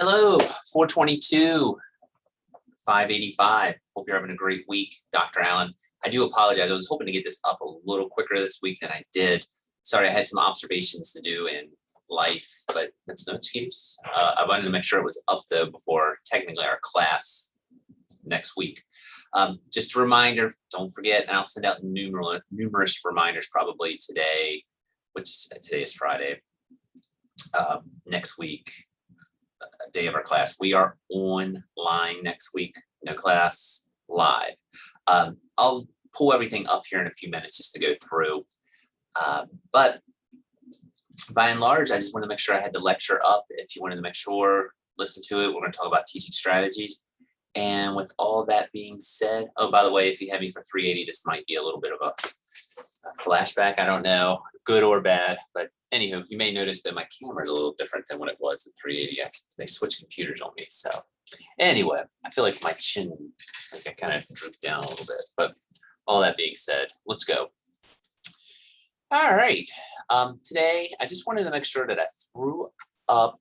Hello, 422, 585. Hope you're having a great week, Dr. Allen. I do apologize. I was hoping to get this up a little quicker this week than I did. Sorry, I had some observations to do in life, but that's no excuse. I wanted to make sure it was up though before technically our class next week. Just a reminder, don't forget, and I'll send out numerous reminders probably today, today is Friday, next week. Day of our class. We are online next week, no class, live. I'll pull everything up here in a few minutes just to go through. But by and large, I just want to make sure I had the lecture up. If you wanted to make sure, listen to it. We're going to talk about teaching strategies. And with all that being said, oh, by the way, if you have me for 380, this might be a little bit of a flashback. I don't know, good or bad, but anywho, you may notice that my camera is a little different than what it was at 380. They switched computers on me. So anyway, I feel like my chin, like I kind of drooped down a little bit, but all that being said, let's go. All right. Today, I just wanted to make sure that I threw up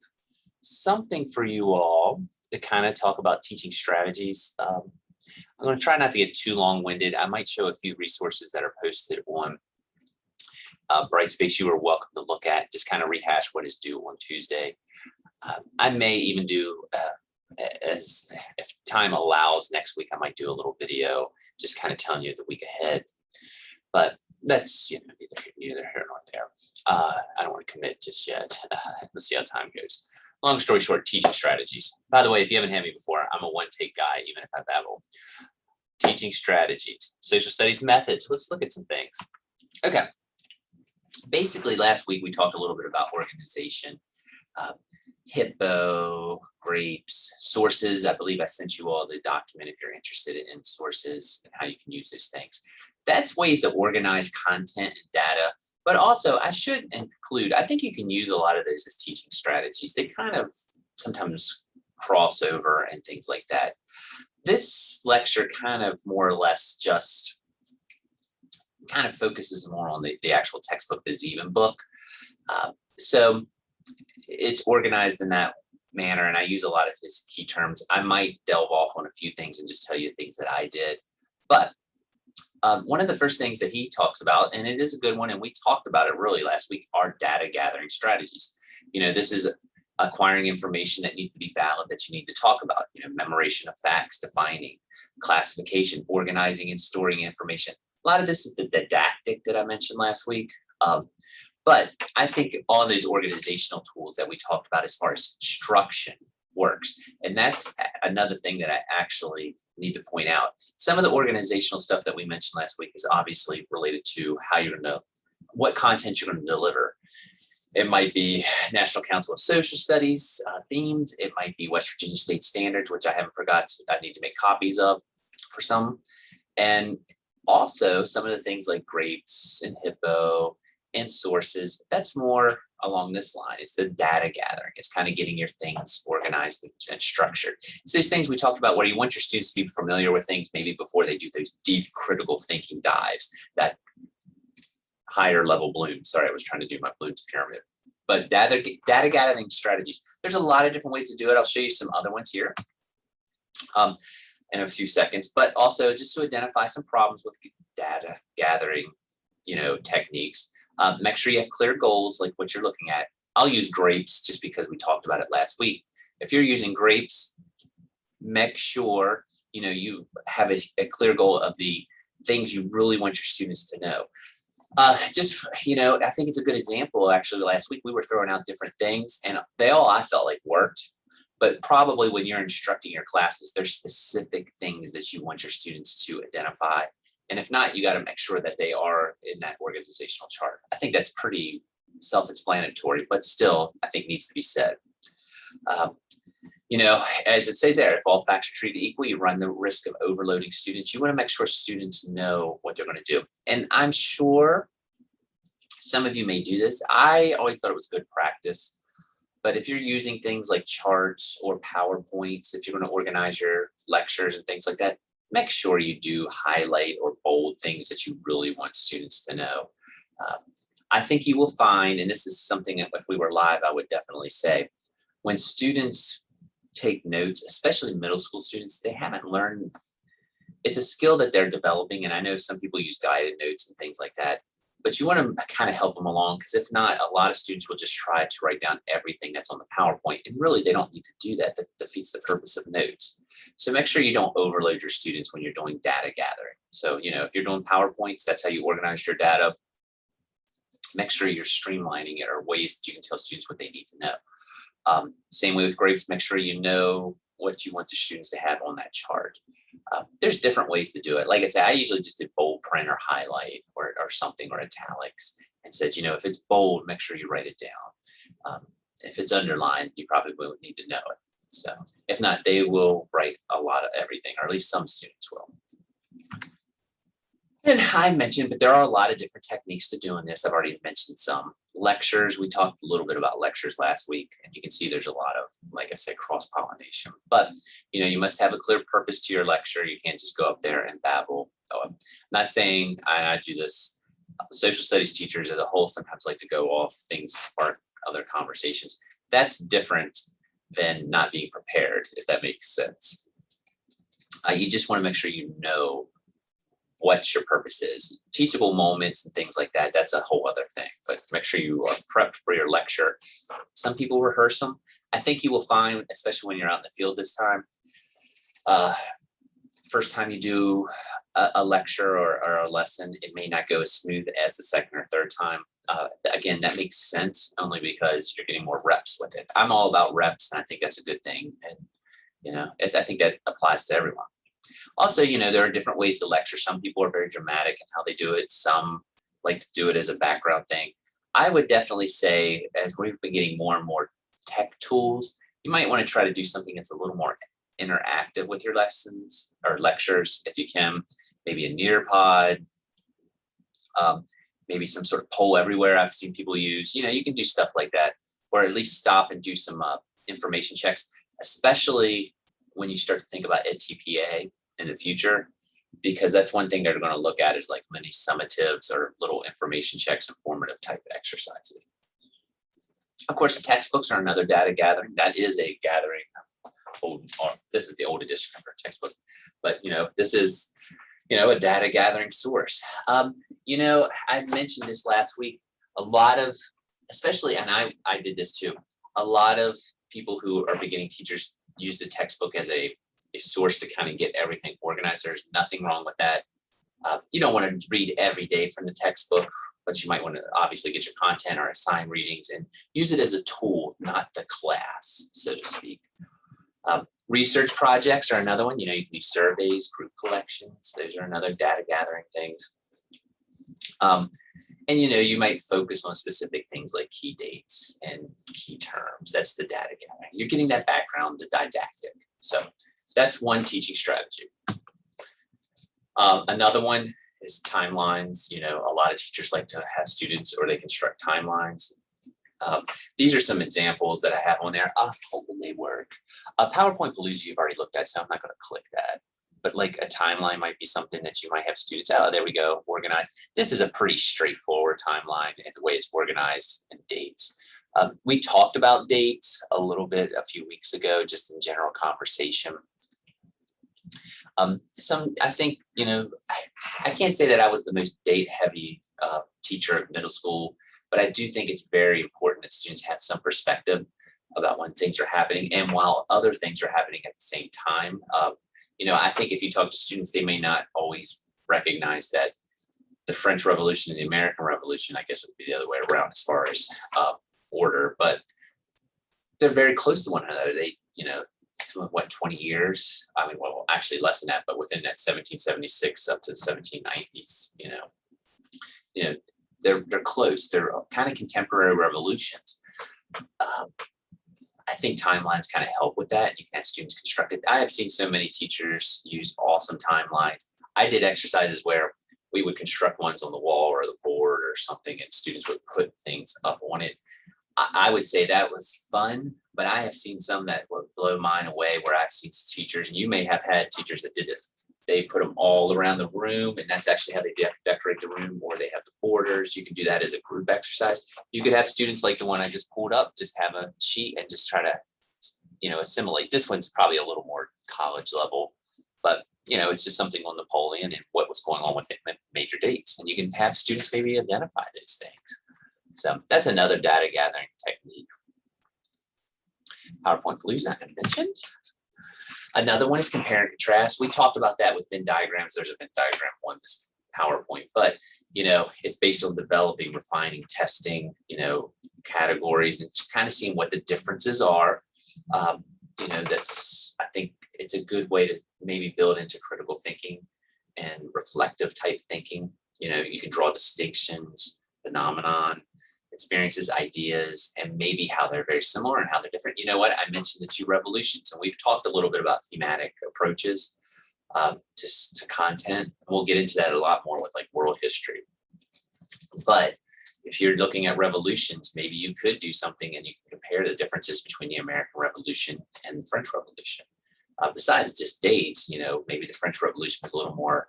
something for you all to kind of talk about teaching strategies. I'm going to try not to get too long-winded. I might show a few resources that are posted on Brightspace you are welcome to look at, just kind of rehash what is due on Tuesday. I may even do, as if time allows, next week I might do a little video just kind of telling you the week ahead. But that's neither here nor there. I don't want to commit just yet. Let's see how time goes. Long story short, teaching strategies. By the way, if you haven't had me before, I'm a one-take guy, even if I babble. Teaching strategies, social studies methods. Let's look at some things. Okay. Basically, last week we talked a little bit about organization, Hippo, grapes, sources. I believe I sent you all the document if you're interested in sources and how you can use those things. That's ways to organize content and data. But also, I should include, I think you can use a lot of those as teaching strategies. They kind of sometimes cross over and things like that. This lecture kind of more or less just kind of focuses more on the actual textbook, the Zeven book. So it's organized in that manner, and I use a lot of his key terms. I might delve off on a few things and just tell you things that I did. But one of the first things that he talks about, and it is a good one, and we talked about it really last week, are data gathering strategies. This is acquiring information that needs to be valid that you need to talk about, memorization of facts, defining, classification, organizing and storing information. A lot of this is the didactic that I mentioned last week. But I think all those organizational tools that we talked about as far as instruction works. And that's another thing that I actually need to point out. Some of the organizational stuff that we mentioned last week is obviously related to how you're going to, what content you're going to deliver. It might be National Council of Social Studies themed. It might be West Virginia State Standards, which I haven't forgot. I need to make copies of for some. And also some of the things like grapes and Hippo and sources, that's more along this line. It's the data gathering. It's kind of getting your things organized and structured. It's these things we talked about where you want your students to be familiar with things maybe before they do those deep critical thinking dives, that higher level Bloom. Sorry, I was trying to do my Bloom's pyramid. But data gathering strategies. There's a lot of different ways to do it. I'll show you some other ones here in a few seconds, but also just to identify some problems with data gathering, techniques. Make sure you have clear goals, like what you're looking at. I'll use grapes just because we talked about it last week. If you're using grapes, make sure, you have a clear goal of the things you really want your students to know. I think it's a good example. Actually, last week we were throwing out different things and they all, I felt like, worked. But probably when you're instructing your classes, there's specific things that you want your students to identify. And if not, you got to make sure that they are in that organizational chart. I think that's pretty self-explanatory, but still, I think needs to be said. As it says there, if all facts are treated equally, you run the risk of overloading students. You want to make sure students know what they're going to do. And I'm sure some of you may do this. I always thought it was good practice. But if you're using things like charts or PowerPoints, if you're going to organize your lectures and things like that, make sure you do highlight or bold things that you really want students to know. I think you will find, and this is something that if we were live, I would definitely say, when students take notes, especially middle school students, they haven't learned. It's a skill that they're developing. And I know some people use guided notes and things like that, but you want to kind of help them along, because if not, a lot of students will just try to write down everything that's on the PowerPoint. And really, they don't need to do that. That defeats the purpose of notes. So make sure you don't overload your students when you're doing data gathering. So, if you're doing PowerPoints, that's how you organize your data. Make sure you're streamlining it, or ways that you can tell students what they need to know. Same way with grades, make sure you know what you want the students to have on that chart. There's different ways to do it. Like I said, I usually just did bold print or highlight or something, or italics, and said, if it's bold, make sure you write it down. If it's underlined, you probably won't need to know it. So if not, they will write a lot of everything, or at least some students will. And I mentioned, but there are a lot of different techniques to doing this. I've already mentioned some. Lectures, we talked a little bit about lectures last week, and you can see there's a lot of, like I said, cross-pollination. But, you must have a clear purpose to your lecture. You can't just go up there and babble. I'm not saying, I do this, social studies teachers as a whole sometimes like to go off, things spark other conversations. That's different than not being prepared, if that makes sense. You just want to make sure you know what your purpose is. Teachable moments and things like that, that's a whole other thing. But make sure you are prepped for your lecture. Some people rehearse them. I think you will find, especially when you're out in the field this time, first time you do a lecture or a lesson, it may not go as smooth as the second or third time. Again, that makes sense only because you're getting more reps with it. I'm all about reps, and I think that's a good thing. And, I think that applies to everyone. Also, there are different ways to lecture. Some people are very dramatic in how they do it. Some like to do it as a background thing. I would definitely say, as we've been getting more and more tech tools, you might want to try to do something that's a little more interactive with your lessons or lectures, if you can. Maybe a Nearpod, maybe some sort of poll everywhere I've seen people use. You can do stuff like that, or at least stop and do some information checks, especially when you start to think about EdTPA in the future, because that's one thing they're going to look at, is like mini summatives or little information checks, informative type exercises. Of course, the textbooks are another data gathering. That is a gathering. This is the old edition of our textbook, but this is a data gathering source. I mentioned this last week. A lot of, especially, and I did this too, a lot of people who are beginning teachers use the textbook as a source to kind of get everything organized. There's nothing wrong with that. You don't want to read every day from the textbook, but you might want to obviously get your content or assign readings and use it as a tool, not the class, so to speak. Research projects are another one. You can do surveys, group collections. Those are another data gathering things. And you might focus on specific things like key dates and key terms. That's the data gathering. You're getting that background, the didactic. So that's one teaching strategy. Another one is timelines. A lot of teachers like to have students, or they construct timelines. These are some examples that I have on there. Hoping they work. PowerPoint Palooza you've already looked at, so I'm not going to click that. But like a timeline might be something that you might have students, there we go, organized. This is a pretty straightforward timeline and the way it's organized, and dates. We talked about dates a little bit a few weeks ago, just in general conversation. I think, I can't say that I was the most date heavy teacher of middle school, but I do think it's very important that students have some perspective about when things are happening and while other things are happening at the same time. I think if you talk to students, they may not always recognize that the French Revolution and the American Revolution, I guess, would be the other way around as far as order, but they're very close to one another. They, 20 years? I mean, well, actually less than that, but within that 1776 up to the 1790s, they're close. They're kind of contemporary revolutions. I think timelines kind of help with that. You can have students construct it. I have seen so many teachers use awesome timelines. I did exercises where we would construct ones on the wall or the board or something, and students would put things up on it. I would say that was fun, but I have seen some that would blow mine away, where I've seen teachers, and you may have had teachers that did this. They put them all around the room, and that's actually how they decorate the room, or they have the borders. You can do that as a group exercise. You could have students like the one I just pulled up, just have a sheet and just try to assimilate. This one's probably a little more college level, but it's just something on Napoleon and what was going on with him at major dates. And you can have students maybe identify these things. So that's another data gathering technique. PowerPoint Palooza, I mentioned. Another one is compare and contrast. We talked about that with Venn diagrams. There's a Venn diagram on this PowerPoint, but it's based on developing, refining, testing, categories, and kind of seeing what the differences are. I think it's a good way to maybe build into critical thinking and reflective type thinking. You can draw distinctions, phenomenon, experiences, ideas, and maybe how they're very similar and how they're different. You know what? I mentioned the two revolutions, and we've talked a little bit about thematic approaches to content. We'll get into that a lot more with like world history. But if you're looking at revolutions, maybe you could do something and you can compare the differences between the American Revolution and the French Revolution. Besides just dates, maybe the French Revolution was a little more,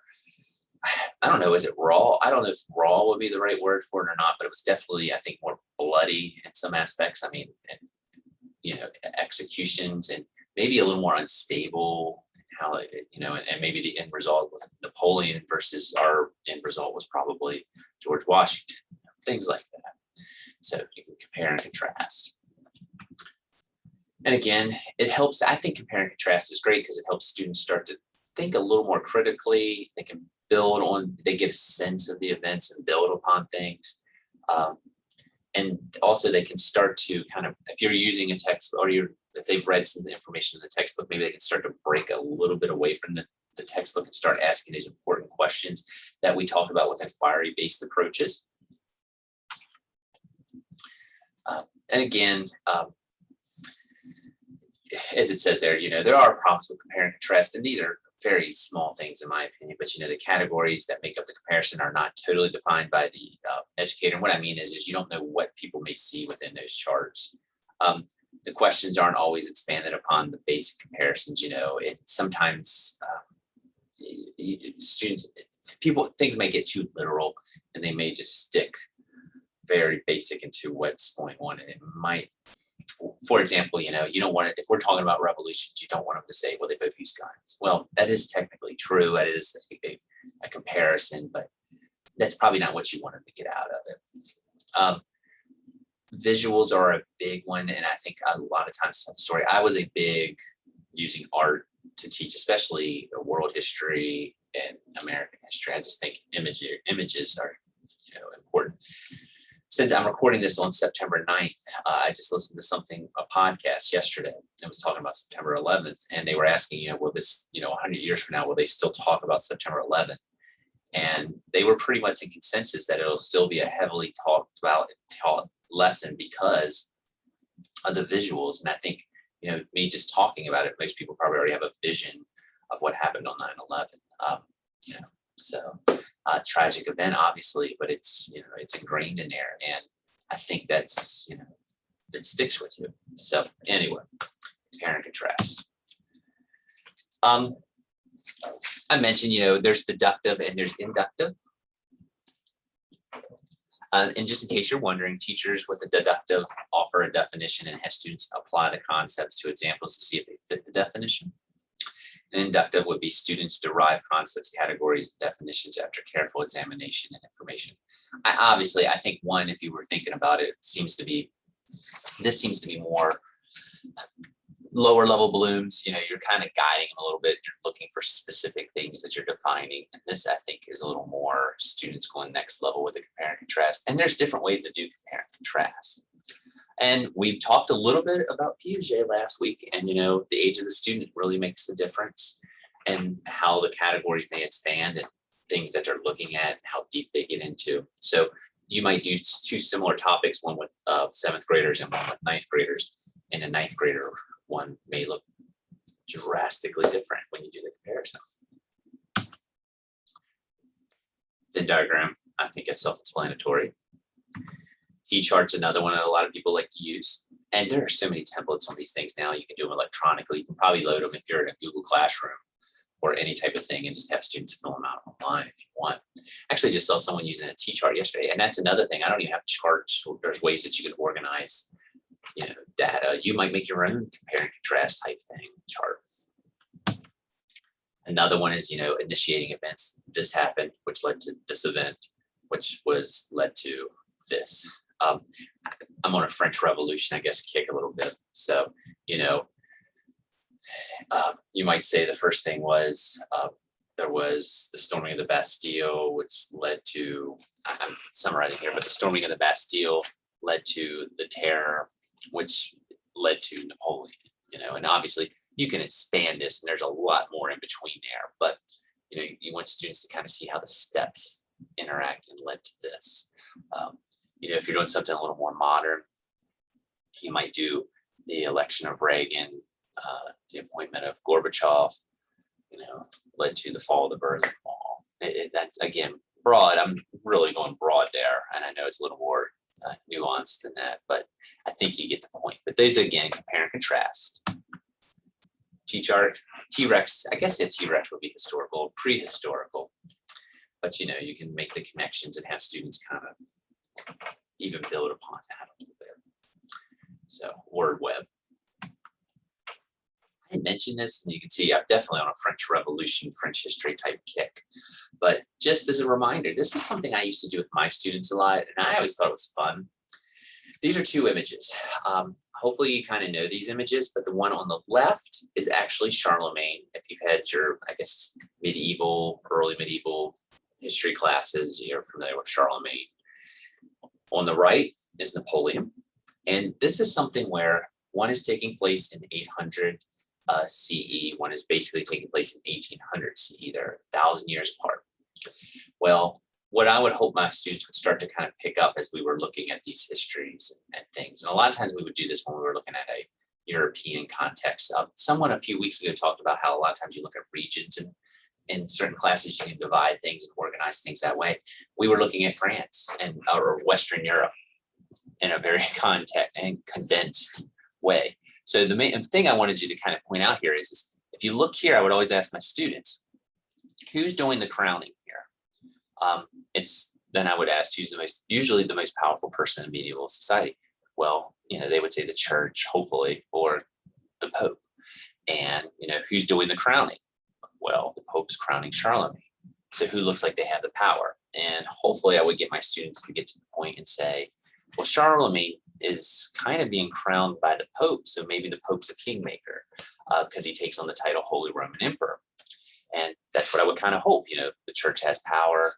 I don't know, is it raw? I don't know if raw would be the right word for it or not, but it was definitely, I think, more bloody in some aspects. I mean, executions and maybe a little more unstable. How and maybe the end result was Napoleon versus our end result was probably George Washington, things like that. So you can compare and contrast. And again, it helps. I think compare and contrast is great because it helps students start to think a little more critically. They can build on, they get a sense of the events and build upon things. And also they can start to kind of, if you're using a text or if they've read some information in the textbook, maybe they can start to break a little bit away from the textbook and start asking these important questions that we talk about with inquiry-based approaches. And again, as it says there, there are problems with compare and contrast, and these are very small things in my opinion, but the categories that make up the comparison are not totally defined by the educator. And what I mean is you don't know what people may see within those charts. The questions aren't always expanded upon the basic comparisons. Sometimes things may get too literal and they may just stick very basic into what's going on. And it might, for example, you don't want it, if we're talking about revolutions, you don't want them to say, well, they both use guns. Well, that is technically true. That is a comparison, but that's probably not what you want them to get out of it. Visuals are a big one. And I think a lot of times tell the story. I was a big using art to teach, especially world history and American history. I just think images are, important. Since I'm recording this on September 9th, I just listened to a podcast yesterday. It was talking about September 11th, and they were asking, will this, 100 years from now, will they still talk about September 11th? And they were pretty much in consensus that it'll still be a heavily talked about and taught lesson because of the visuals. And I think, me just talking about it, most people probably already have a vision of what happened on 9/11. Tragic event, obviously, but it's ingrained in there, and I think that's that sticks with you. So anyway, compare and contrast. I mentioned there's deductive and there's inductive. And just in case you're wondering, teachers with the deductive offer a definition and have students apply the concepts to examples to see if they fit the definition. And inductive would be students derive concepts, categories, and definitions after careful examination and information. I think one, if you were thinking about it, seems to be more lower level balloons. You're kind of guiding them a little bit. You're looking for specific things that you're defining. And this, I think, is a little more students going next level with the compare and contrast. And there's different ways to do compare and contrast. And we've talked a little bit about Piaget last week, and the age of the student really makes a difference, and how the categories may expand and things that they're looking at, how deep they get into. So you might do two similar topics, one with 7th graders and one with 9th graders, and a 9th grader one may look drastically different when you do the comparison. Venn diagram, I think it's self-explanatory. T-chart's another one that a lot of people like to use. And there are so many templates on these things now. You can do them electronically. You can probably load them if you're in a Google Classroom or any type of thing and just have students fill them out online if you want. Actually, just saw someone using a T-chart yesterday. And that's another thing. I don't even have charts. There's ways that you can organize data. You might make your own compare and contrast type thing chart. Another one is, initiating events. This happened, which led to this event, which led to this. I'm on a French Revolution, I guess, kick a little bit. So, you might say the first thing was there was the storming of the Bastille, which led to, I'm summarizing here, but the storming of the Bastille led to the Terror, which led to Napoleon, and obviously you can expand this and there's a lot more in between there, but you want students to kind of see how the steps interact and led to this. If you're doing something a little more modern, you might do the election of Reagan, the appointment of Gorbachev, led to the fall of the Berlin Wall. That's, again, broad. I'm really going broad there, and I know it's a little more nuanced than that, but I think you get the point. But these, again, compare and contrast. T-chart, T-Rex, I guess T-Rex would be historical, prehistorical, but you can make the connections and have students kind of even build upon that a little bit. So, word web. I mentioned this, and you can see I'm definitely on a French Revolution, French history type kick. But just as a reminder, this was something I used to do with my students a lot, and I always thought it was fun. These are two images. Hopefully you kind of know these images, but the one on the left is actually Charlemagne. If you've had your, I guess, early medieval history classes, you're familiar with Charlemagne. On the right is Napoleon. And this is something where one is taking place in 800 CE. One is basically taking place in 1800 CE. They're 1,000 years apart. Well, what I would hope my students would start to kind of pick up as we were looking at these histories and things. And a lot of times we would do this when we were looking at a European context. Someone a few weeks ago talked about how a lot of times you look at regions, and in certain classes you can divide things and organize things that way. We were looking at France or Western Europe in a very condensed way. So the main thing I wanted you to kind of point out here is if you look here, I would always ask my students, who's doing the crowning here? Then I would ask who's usually the most powerful person in medieval society. Well, they would say the church, hopefully, or the Pope. And who's doing the crowning? Well, the Pope's crowning Charlemagne. So who looks like they have the power? And hopefully I would get my students to get to the point and say, well, Charlemagne is kind of being crowned by the Pope. So maybe the Pope's a kingmaker because he takes on the title Holy Roman Emperor. And that's what I would kind of hope. The church has power.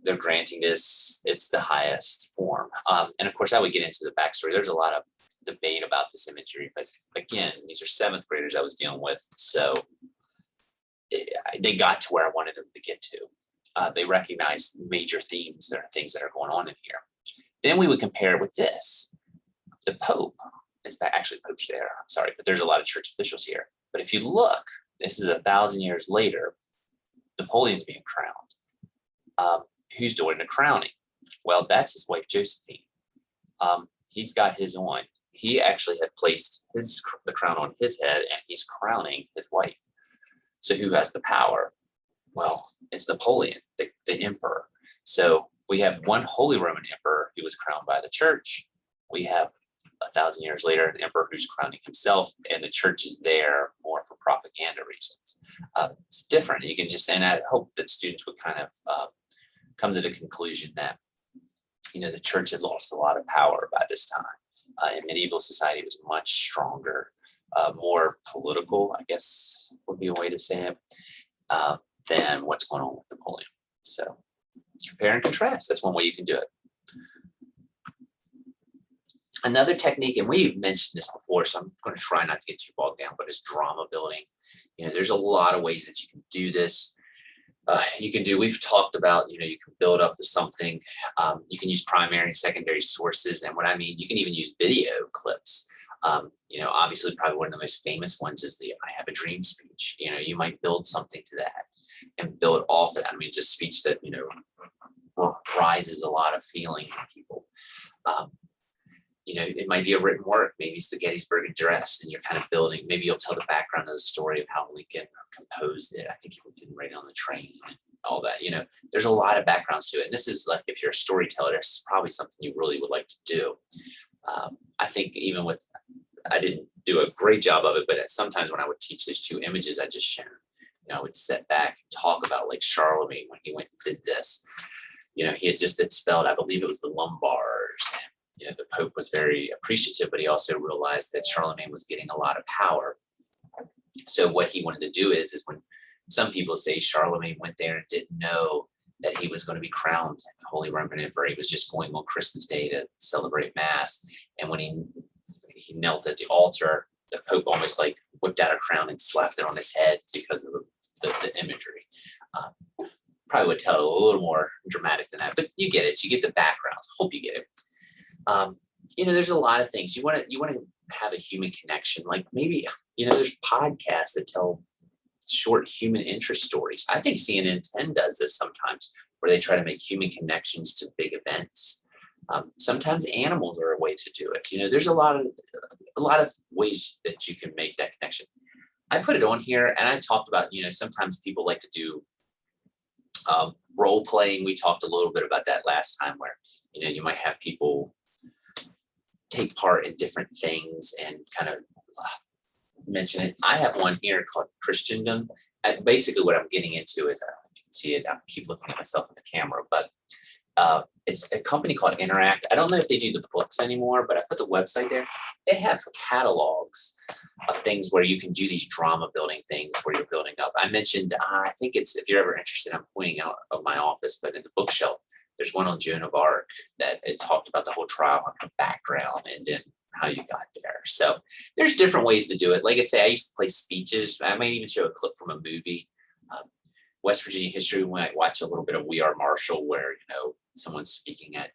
They're granting this. It's the highest form. And of course, I would get into the backstory. There's a lot of debate about this imagery. But again, these are 7th graders I was dealing with. So they got to where I wanted them to get to. They recognized major themes. There are things that are going on in here. Then we would compare it with this. The Pope is actually Pope's there. I'm sorry, but there's a lot of church officials here. But if you look, this is 1,000 years later. Napoleon's being crowned. Who's doing the crowning? Well, that's his wife, Josephine. He's got his on. He actually had placed the crown on his head, and he's crowning his wife. So who has the power? Well, it's Napoleon, the emperor. So we have one Holy Roman Emperor who was crowned by the church. We have 1,000 years later, an emperor who's crowning himself, and the church is there more for propaganda reasons. It's different. You can and I hope that students would kind of come to the conclusion that, the church had lost a lot of power by this time. In medieval society, it was much stronger, more political, I guess would be a way to say it, than what's going on with Napoleon. So compare and contrast. That's one way you can do it. Another technique, and we've mentioned this before, so I'm going to try not to get too bogged down, but it's drama building. There's a lot of ways that you can do this. We've talked about, you can build up to something. You can use primary and secondary sources. And what I mean, you can even use video clips. Obviously probably one of the most famous ones is the I Have a Dream speech. You might build something to that and build off of that. I mean, it's a speech that, rises a lot of feelings in people. It might be a written work. Maybe it's the Gettysburg Address, and you're kind of building. Maybe you'll tell the background of the story of how Lincoln composed it. I think he didn't write it on the train and all that. There's a lot of backgrounds to it. And this is like, if you're a storyteller, this is probably something you really would like to do. I think even with I didn't do a great job of it, but sometimes when I would teach those two images I just shown, I would sit back and talk about like Charlemagne when he went and did this. He had just expelled, I believe it was the Lombards. And, the Pope was very appreciative, but he also realized that Charlemagne was getting a lot of power. So what he wanted to do is when some people say Charlemagne went there and didn't know that he was going to be crowned Holy Roman Emperor. He was just going on Christmas Day to celebrate Mass. And when he knelt at the altar, the Pope almost like whipped out a crown and slapped it on his head because of the imagery. Probably would tell it a little more dramatic than that, but you get it. You get the backgrounds. Hope you get it. There's a lot of things you want to have a human connection. Like maybe there's podcasts that tell short human interest stories. I think CNN 10 does this sometimes, where they try to make human connections to big events. Sometimes animals are a way to do it. There's a lot of ways that you can make that connection. I put it on here, and I talked about sometimes people like to do role playing. We talked a little bit about that last time, where you might have people take part in different things and kind of mention it. I have one here called Christendom. And basically what I'm getting into is, I don't know if you can see it, I keep looking at myself in the camera, but it's a company called Interact. I don't know if they do the books anymore, but I put the website there. They have catalogs of things where you can do these drama building things where you're building up. I mentioned, I think it's, if you're ever interested, I'm pointing out of my office, but in the bookshelf, there's one on Joan of Arc that it talked about the whole trial and the background and then how you got there. So there's different ways to do it. Like I say, I used to play speeches. I might even show a clip from a movie. West Virginia history, when I watch a little bit of We Are Marshall, where someone's speaking at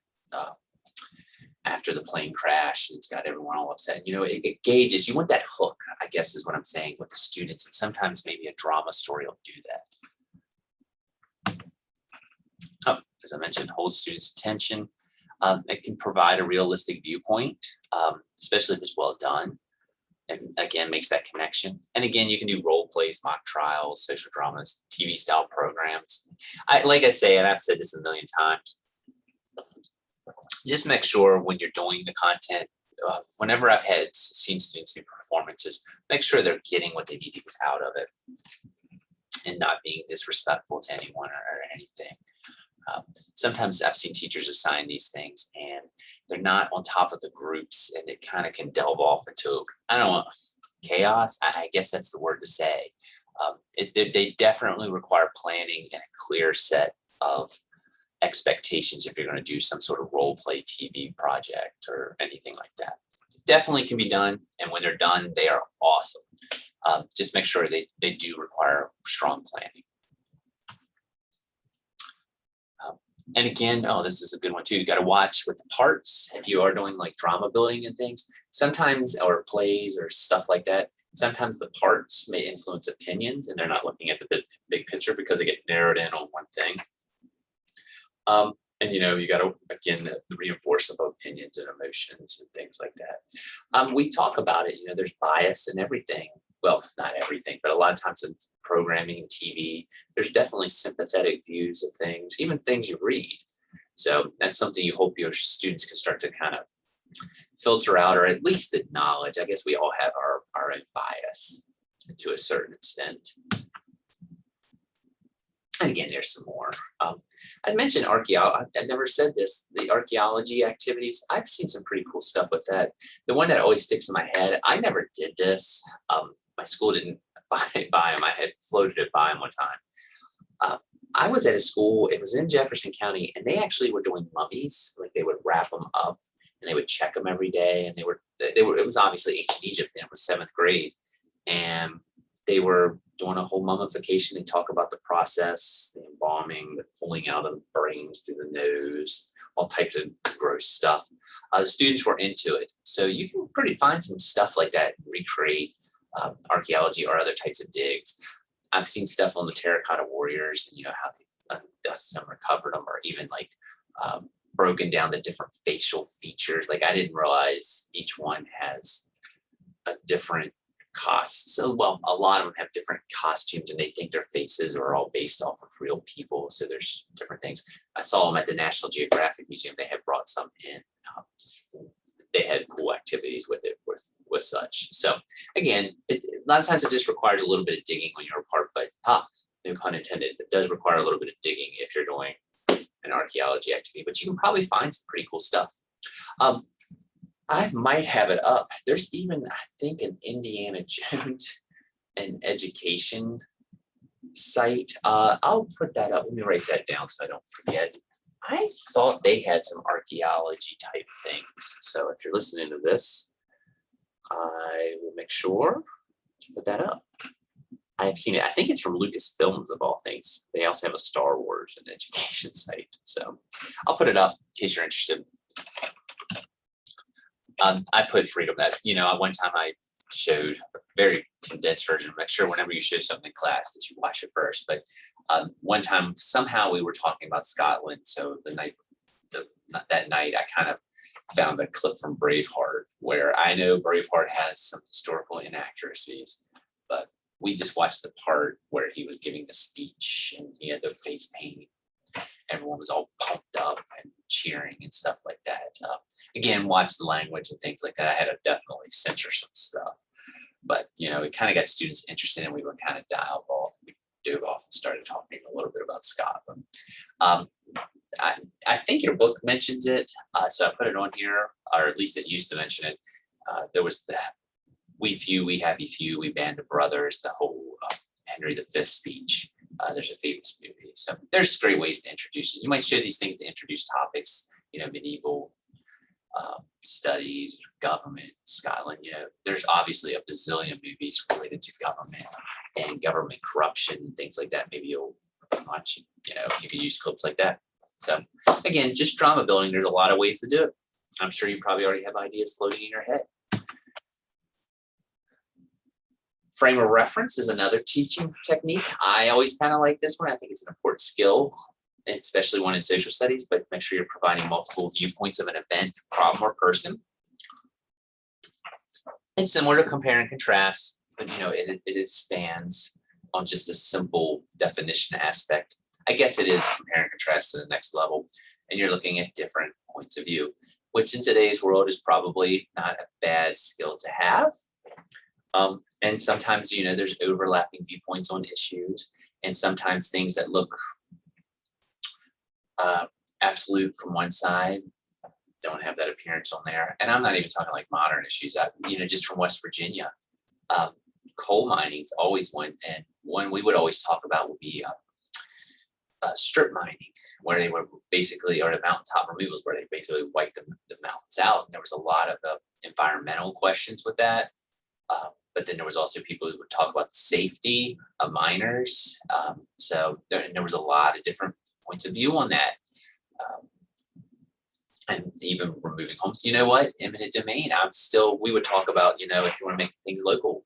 after the plane crash, and it's got everyone all upset. It gauges. You want that hook, I guess, is what I'm saying with the students. And sometimes maybe a drama story will do that. Oh, as I mentioned, hold students' attention. It can provide a realistic viewpoint, especially if it's well done. And again, makes that connection. And again, you can do role plays, mock trials, social dramas, TV style programs. Like I say, and I've said this a million times, just make sure when you're doing the content, whenever I've seen students do performances, make sure they're getting what they need to get out of it and not being disrespectful to anyone or anything. Sometimes I've seen teachers assign these things and they're not on top of the groups, and it kind of can delve off into, I don't know, chaos. I guess that's the word to say. They definitely require planning and a clear set of expectations if you're going to do some sort of role play TV project or anything like that. Definitely can be done, and when they're done, they are awesome. Just make sure they do require strong planning. And again, this is a good one too. You got to watch with the parts. If you are doing like drama building and things, sometimes, or plays or stuff like that, sometimes the parts may influence opinions and they're not looking at the big picture because they get narrowed in on one thing. And you got to, again, reinforce about opinions and emotions and things like that. We talk about it, there's bias in everything. Well, not everything, but a lot of times in programming and TV, there's definitely sympathetic views of things, even things you read. So that's something you hope your students can start to kind of filter out, or at least acknowledge. I guess we all have our own bias to a certain extent. And again, there's some more. I mentioned archaeology. I never said this. The archaeology activities, I've seen some pretty cool stuff with that. The one that always sticks in my head, I never did this. My school didn't buy them. I had floated it by them one time. I was at a school, it was in Jefferson County, and they actually were doing mummies. Like they would wrap them up and they would check them every day. And it was obviously ancient Egypt, and it was 7th grade. And they were doing a whole mummification. They talk about the process, the embalming, the pulling out of the brains through the nose, all types of gross stuff. The students were into it. So you can find some stuff like that, recreate archaeology or other types of digs. I've seen stuff on the terracotta warriors, and how they dusted them or covered them, or even like broken down the different facial features. Like I didn't realize each one has a different cost. So, well, a lot of them have different costumes, and they think their faces are all based off of real people. So there's different things. I saw them at the National Geographic Museum. They had brought some in. they had cool activities with it with such. So again, a lot of times it just requires a little bit of digging on your part, but no pun intended, it does require a little bit of digging if you're doing an archaeology activity, but you can probably find some pretty cool stuff. I might have it up. There's even, I think, an Indiana Jones and education site. I'll put that up. Let me write that down so I don't forget. I thought they had some archaeology type things. So if you're listening to this, I will make sure to put that up. I've seen it. I think it's from Lucasfilms of all things. They also have a Star Wars and education site. So I'll put it up in case you're interested. I put FreedomNet. One time I showed a very condensed version. Make sure whenever you show something in class that you watch it first. But one time somehow we were talking about Scotland. So that night I kind of found a clip from Braveheart where I know Braveheart has some historical inaccuracies, but we just watched the part where he was giving the speech and he had the face paint. Everyone was all pumped up and cheering and stuff like that. Again, watch the language and things like that. I had to definitely censor some stuff, but it kind of got students interested, and we were kind of dove off and started talking a little bit about Scotland. I think your book mentions it, so I put it on here, or at least it used to mention it. There was the "We few, we happy few, we band of brothers," the whole Henry V speech. There's a famous movie. So there's great ways to introduce it. You might show these things to introduce topics, medieval studies, government, Scotland. There's obviously a bazillion movies related to government and government corruption and things like that. Maybe you'll watch, you can use clips like that. So again, just drama building. There's a lot of ways to do it. I'm sure you probably already have ideas floating in your head. Frame of reference is another teaching technique. I always kind of like this one. I think it's an important skill, especially one in social studies, but make sure you're providing multiple viewpoints of an event, problem, or person. It's similar to compare and contrast, but it expands on just a simple definition aspect. I guess it is compare and contrast to the next level, and you're looking at different points of view, which in today's world is probably not a bad skill to have. And sometimes, there's overlapping viewpoints on issues, and sometimes things that look absolute from one side don't have that appearance on there. And I'm not even talking like modern issues. Just from West Virginia, coal mining is always one, and one we would always talk about would be strip mining, where they were basically, or the mountaintop removals, where they basically wiped the mountains out. And there was a lot of environmental questions with that. But then there was also people who would talk about the safety of miners. So there was a lot of different points of view on that. And even removing homes. You know what? Eminent domain. We would talk about, if you want to make things local,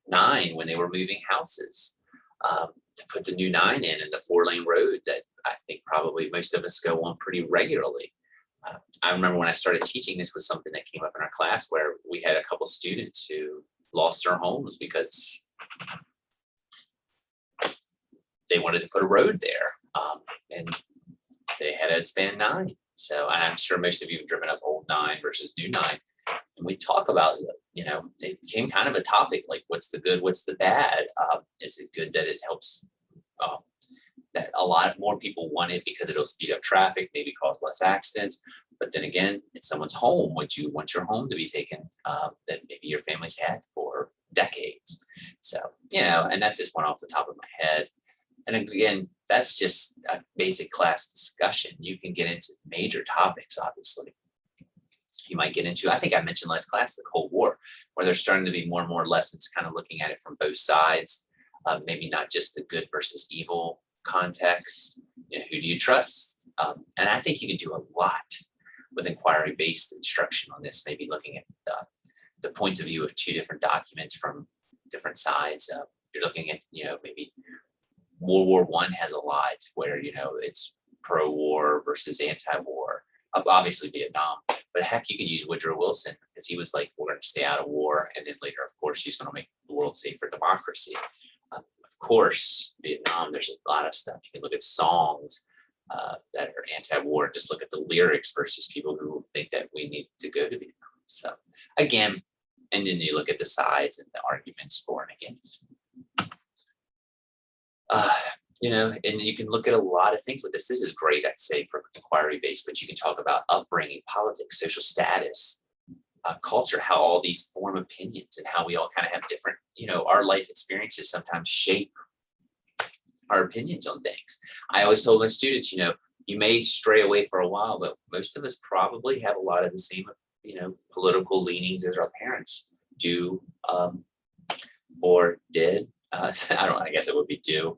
9 when they were moving houses, to put the new 9 in the 4-lane road that I think probably most of us go on pretty regularly. I remember when I started teaching, this was something that came up in our class where we had a couple students who lost their homes because they wanted to put a road there, and they had to span 9. So, and I'm sure most of you have driven up old 9 versus new 9, and we talk about, it became kind of a topic, like what's the good, what's the bad? Is it good that it helps, that a lot more people want it because it'll speed up traffic, maybe cause less accidents? But then again, it's someone's home. Would you want your home to be taken that maybe your family's had for decades? So, and that's just one off the top of my head. And again, that's just a basic class discussion. You can get into major topics, obviously. You might get into, I think I mentioned last class, the Cold War, where there's starting to be more and more lessons kind of looking at it from both sides, maybe not just the good versus evil context. Who do you trust? And I think you can do a lot with inquiry-based instruction on this, maybe looking at the points of view of 2 different documents from different sides. You're looking at, maybe World War I has a lot where, it's pro-war versus anti-war. Obviously Vietnam, but heck, you could use Woodrow Wilson because he was like, we're going to stay out of war. And then later, of course, he's going to make the world safe for democracy. Of course, Vietnam, there's a lot of stuff. You can look at songs that are anti-war. Just look at the lyrics versus people who think that we need to go to Vietnam. So again, and then you look at the sides and the arguments for and against. And you can look at a lot of things with this. This is great, I'd say, for inquiry based, but you can talk about upbringing, politics, social status, culture, how all these form opinions and how we all kind of have different, our life experiences sometimes shape our opinions on things. I always told my students, you may stray away for a while, but most of us probably have a lot of the same, political leanings as our parents do, or did. I guess it would be do,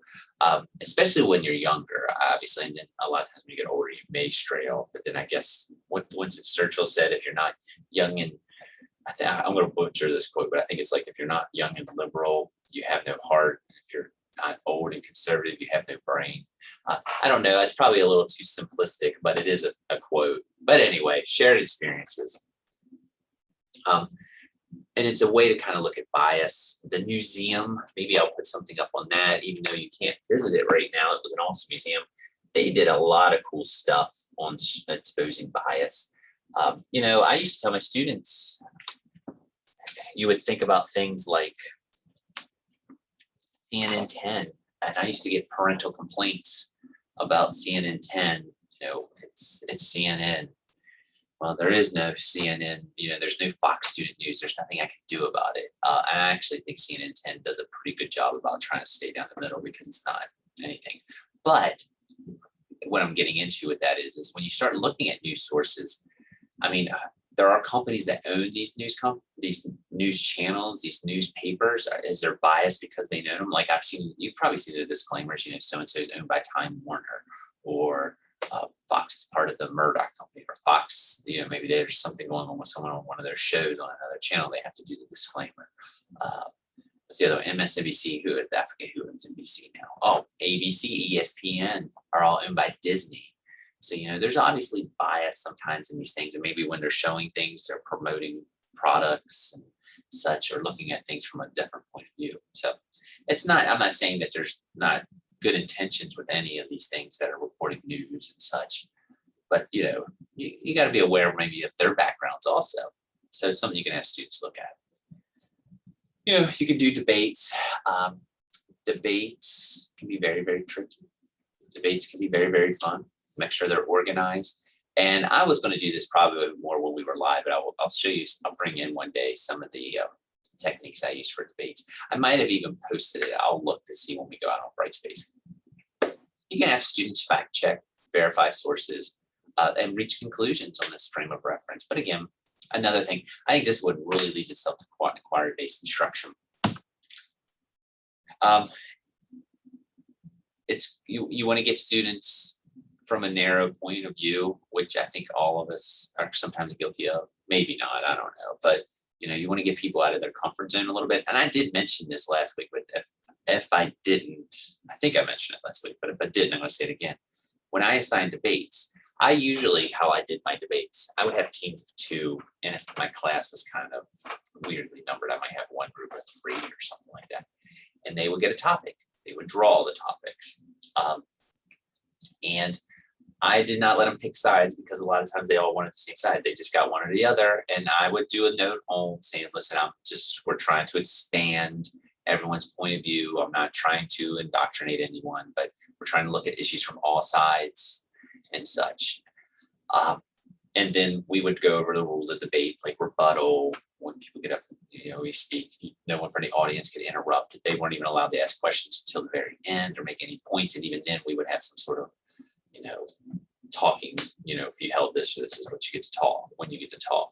especially when you're younger, obviously. And then a lot of times when you get older, you may stray off. But then I guess what Winston Churchill said, if you're not young and I'm going to butcher this quote, but I think it's like, if you're not young and liberal, you have no heart. If you're not old and conservative, you have no brain. I don't know. It's probably a little too simplistic, but it is a quote. But anyway, shared experiences. And it's a way to kind of look at bias. The museum, maybe I'll put something up on that, even though you can't visit it right now. It was an awesome museum. They did a lot of cool stuff on exposing bias. I used to tell my students, you would think about things like CNN 10. And I used to get parental complaints about CNN 10. It's CNN. Well, there is no CNN, there's no Fox Student News. There's nothing I can do about it. And I actually think CNN 10 does a pretty good job about trying to stay down the middle because it's not anything. But what I'm getting into with that is when you start looking at news sources, there are companies that own these these news channels, these newspapers. Is there bias because they know them? Like you've probably seen the disclaimers, so-and-so is owned by Time Warner, or Fox is part of the Murdoch company, or Fox, maybe there's something going on with someone on one of their shows on another channel. They have to do the disclaimer. What's the other one? MSNBC, I forget who owns NBC now. Oh, ABC, ESPN are all owned by Disney. So, there's obviously bias sometimes in these things. And maybe when they're showing things, they're promoting products and such, or looking at things from a different point of view. So I'm not saying that there's not good intentions with any of these things that are reporting news and such, but you got to be aware maybe of their backgrounds also. So it's something you can have students look at. You can do debates. Debates can be very, very tricky. Debates can be very, very fun. Make sure they're organized. And I was going to do this probably more when we were live, but I'll show you. I'll bring in one day some of the techniques I use for debates. I might have even posted it. I'll look to see when we go out on Brightspace. You can have students fact check, verify sources, and reach conclusions on this frame of reference. But again, another thing, I think this would really lead itself to inquiry-based instruction. You want to get students from a narrow point of view, which I think all of us are sometimes guilty of. Maybe not, I don't know. But you want to get people out of their comfort zone a little bit. And I did mention this last week, but if I didn't, I think I mentioned it last week, but if I didn't, I'm going to say it again. When I assign debates, how I did my debates, I would have teams of 2. And if my class was kind of weirdly numbered, I might have one group of 3 or something like that. And they would get a topic. They would draw the topics. And I did not let them pick sides because a lot of times they all wanted the same side. They just got one or the other. And I would do a note home saying, listen, we're trying to expand everyone's point of view. I'm not trying to indoctrinate anyone, but we're trying to look at issues from all sides and such. And then we would go over the rules of debate, like rebuttal. When people get up, we speak, no one from the audience could interrupt. They weren't even allowed to ask questions until the very end or make any points. And even then we would have some sort of, talking, if you held this is what you get to talk, when you get to talk.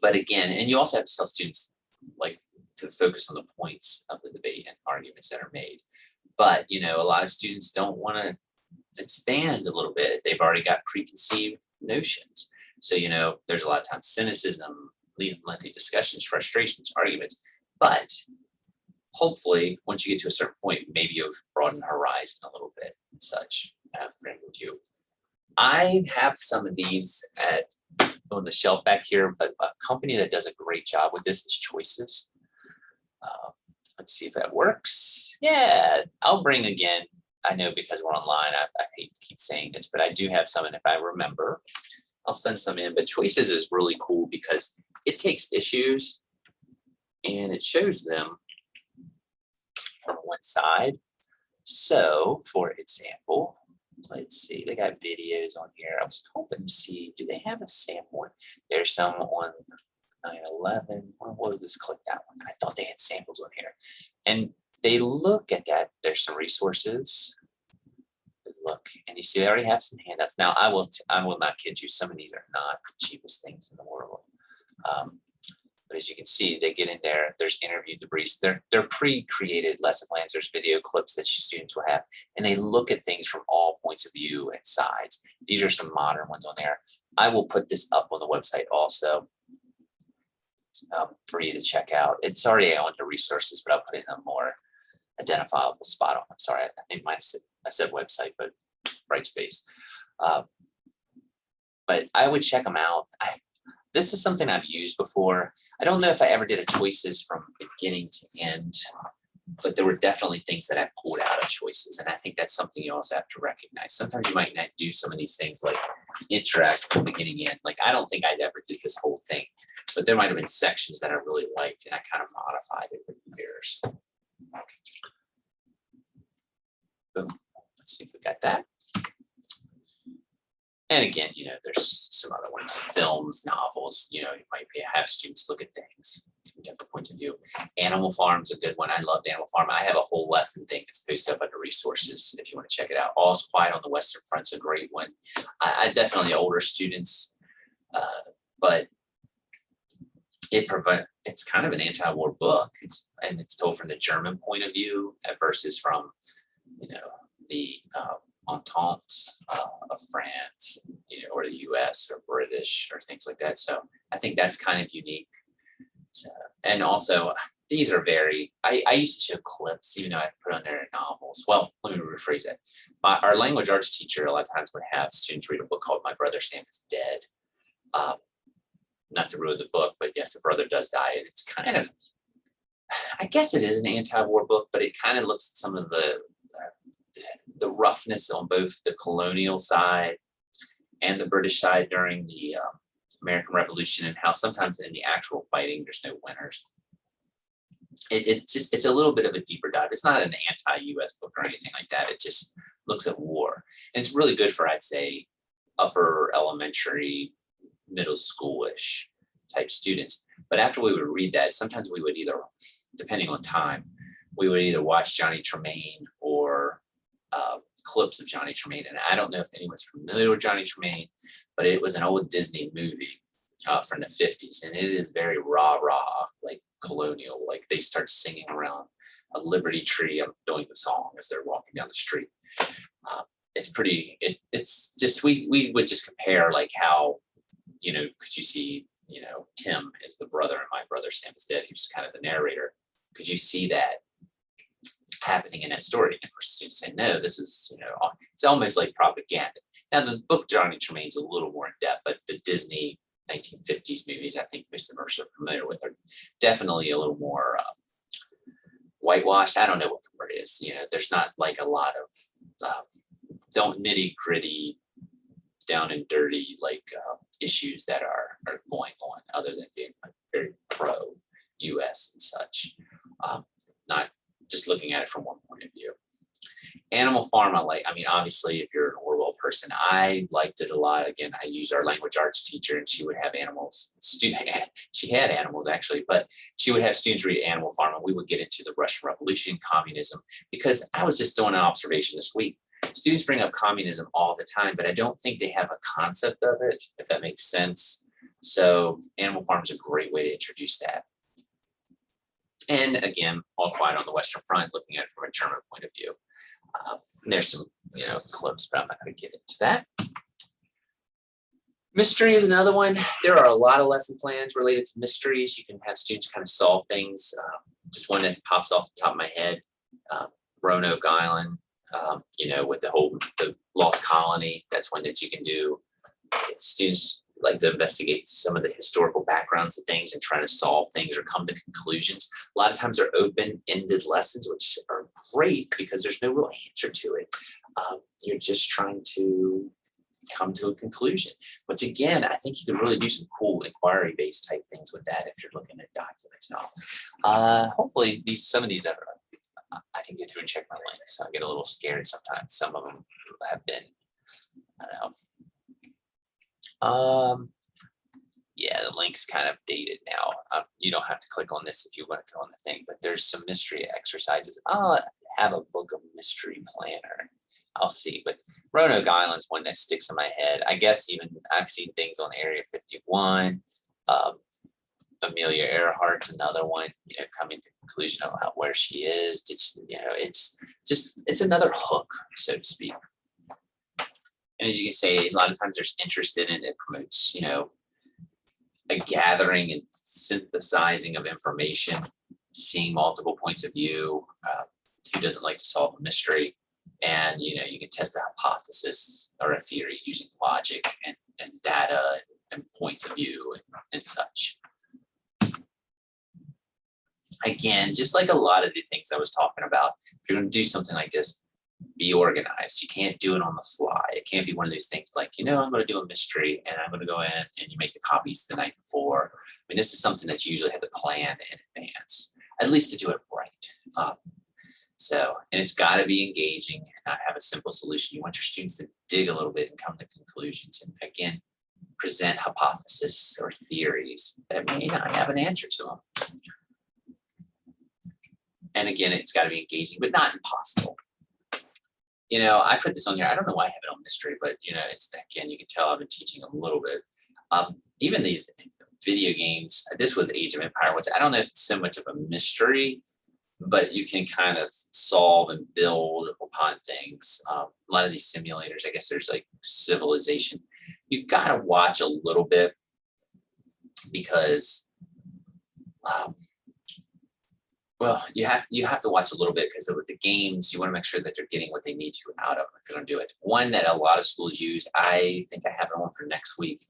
But again, and you also have to tell students to focus on the points of the debate and arguments that are made. But, a lot of students don't want to expand a little bit. They've already got preconceived notions. So, there's a lot of times cynicism, lengthy discussions, frustrations, arguments. But hopefully, once you get to a certain point, maybe you've broadened the horizon a little bit and such. Frame with you. I have some of these on the shelf back here, but a company that does a great job with this is Choices. Let's see if that works. Yeah, I'll bring again. I know because we're online, I hate to keep saying this, but I do have some, and if I remember, I'll send some in, but choices is really cool because it takes issues and it shows them on one side. So for example, let's see, they got videos on here. I was hoping to see, do they have a sample one? There's some on 9/11. We'll just click that one. I thought they had samples on here. And they look at that. There's some resources. Look, and you see, they already have some handouts. Now, I will not kid you. Some of these are not the cheapest things in the world. But as you can see, they get in there. There's interview debriefs. They're pre-created lesson plans. There's video clips that students will have, and they look at things from all points of view and sides. These are some modern ones on there. I will put this up on the website also for you to check out. It's already on the resources, but I'll put it in a more identifiable spot. I'm sorry, I think I said website, but Brightspace. But I would check them out. This is something I've used before. I don't know if I ever did a choices from beginning to end, but there were definitely things that I pulled out of choices. And I think that's something you also have to recognize. Sometimes you might not do some of these things like interact from beginning to end. Like, I don't think I'd ever did this whole thing, but there might've been sections that I really liked and I kind of modified it over the years. Boom. Let's see if we got that. And again, there's some other ones, films, novels, you might have students look at things from different points of view. Animal Farm's a good one. I loved Animal Farm. I have a whole lesson thing that's posted up under resources if you want to check it out. All's Quiet on the Western Front's a great one. I definitely older students, but it's kind of an anti-war book. It's told from the German point of view versus from, the Entente of France, or the US or British or things like that. So I think that's kind of unique. So, and also these are I used to show clips, even though I put on their novels. Well, let me rephrase that. Our language arts teacher a lot of times would have students read a book called My Brother Sam is Dead. Not to ruin the book, but yes, a brother does die. And it's kind of, I guess it is an anti-war book, but it kind of looks at some of the roughness on both the colonial side and the British side during the American Revolution, and how sometimes in the actual fighting, there's no winners. It's a little bit of a deeper dive. It's not an anti-US book or anything like that. It just looks at war. And it's really good for, I'd say, upper elementary, middle schoolish type students. But after we would read that, sometimes we would either, depending on time, we would either watch Johnny Tremain or clips of Johnny Tremain. And I don't know if anyone's familiar with Johnny Tremain, but it was an old Disney movie from the 50s. And it is very rah-rah, like colonial, like they start singing around a Liberty tree. I'm doing the song as they're walking down the street. It's pretty, it's just, we would just compare like how, could you see, Tim is the brother and My Brother Sam is Dead. He was kind of the narrator. Could you see that happening in that story? And for students say, no, this is, it's almost like propaganda. Now the book Johnny Tremaine's a little more in depth, but the Disney 1950s movies, I think most of us are familiar with, are definitely a little more whitewashed. I don't know what the word is. There's not like a lot of nitty gritty, down and dirty like issues that are going on, other than being very pro US and such. Not just looking at it from one point of view. Animal Farm, obviously, if you're an Orwell person, I liked it a lot. Again, I used our language arts teacher, and she would have animals. She had animals actually, but she would have students read Animal Farm, and we would get into the Russian Revolution, communism, because I was just doing an observation this week. Students bring up communism all the time, but I don't think they have a concept of it, if that makes sense. So Animal Farm is a great way to introduce that. And again, All Quiet on the Western Front, looking at it from a German point of view. There's some, clips, but I'm not going to get into that. Mystery is another one. There are a lot of lesson plans related to mysteries. You can have students kind of solve things. Just one that pops off the top of my head, Roanoke Island, with the lost colony. That's one that you can do. Students like to investigate some of the historical backgrounds of things and try to solve things or come to conclusions. A lot of times they're open-ended lessons, which are great because there's no real answer to it. You're just trying to come to a conclusion. Which again, I think you could really do some cool inquiry-based type things with that if you're looking at documents and all. Hopefully, some of these I can get through and check my links. I get a little scared sometimes. Some of them have been, I don't know. Yeah, the link's kind of dated now. You don't have to click on this if you want to go on the thing, but there's some mystery exercises. I'll have a book of mystery planner. I'll see, but Roanoke Island's one that sticks in my head. I guess even I've seen things on Area 51. Amelia Earhart's another one, coming to the conclusion about where she is. It's another hook, so to speak. And as you can say, a lot of times there's interest in it. It promotes, a gathering and synthesizing of information, seeing multiple points of view. Who doesn't like to solve a mystery? And you can test a hypothesis or a theory using logic and data and points of view and such. Again, just like a lot of the things I was talking about, if you're going to do something like this, be organized. You can't do it on the fly. It can't be one of these things like, I'm going to do a mystery and I'm going to go in and you make the copies the night before. I mean, this is something that you usually have to plan in advance, at least to do it right. And it's got to be engaging and not have a simple solution. You want your students to dig a little bit and come to conclusions. And again, present hypotheses or theories that may not have an answer to them. And again, it's got to be engaging, but not impossible. I put this on here. I don't know why I have it on mystery, but it's, again, you can tell I've been teaching a little bit. Even these video games, this was Age of Empire, which I don't know if it's so much of a mystery, but you can kind of solve and build upon things. A lot of these simulators, I guess there's like Civilization. You got to watch a little bit because, you have to watch a little bit because with the games, you want to make sure that they're getting what they need to out of them if they're going to do it. One that a lot of schools use, I think I have one for next week,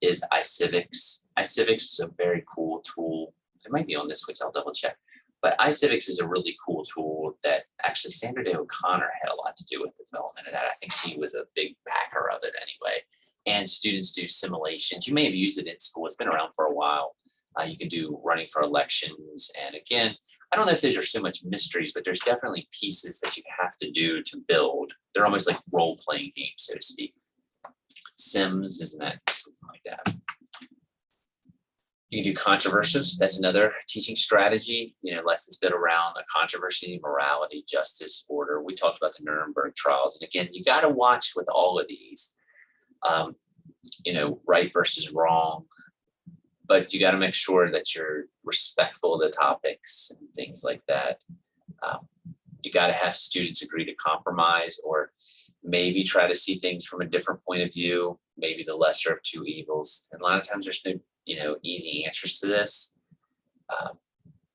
is iCivics. iCivics is a very cool tool. It might be on this week, I'll double check. But iCivics is a really cool tool that actually Sandra Day O'Connor had a lot to do with the development of that. I think she was a big backer of it anyway. And students do simulations. You may have used it in school. It's been around for a while. You can do running for elections. And again, I don't know if these are so much mysteries, but there's definitely pieces that you have to do to build. They're almost like role-playing games, so to speak. Sims, isn't that something like that? You can do controversies. That's another teaching strategy. Lessons built around the controversy, morality, justice, order. We talked about the Nuremberg trials. And again, you got to watch with all of these, right versus wrong. But you got to make sure that you're respectful of the topics and things like that. You got to have students agree to compromise or maybe try to see things from a different point of view, maybe the lesser of two evils. And a lot of times there's no easy answers to this.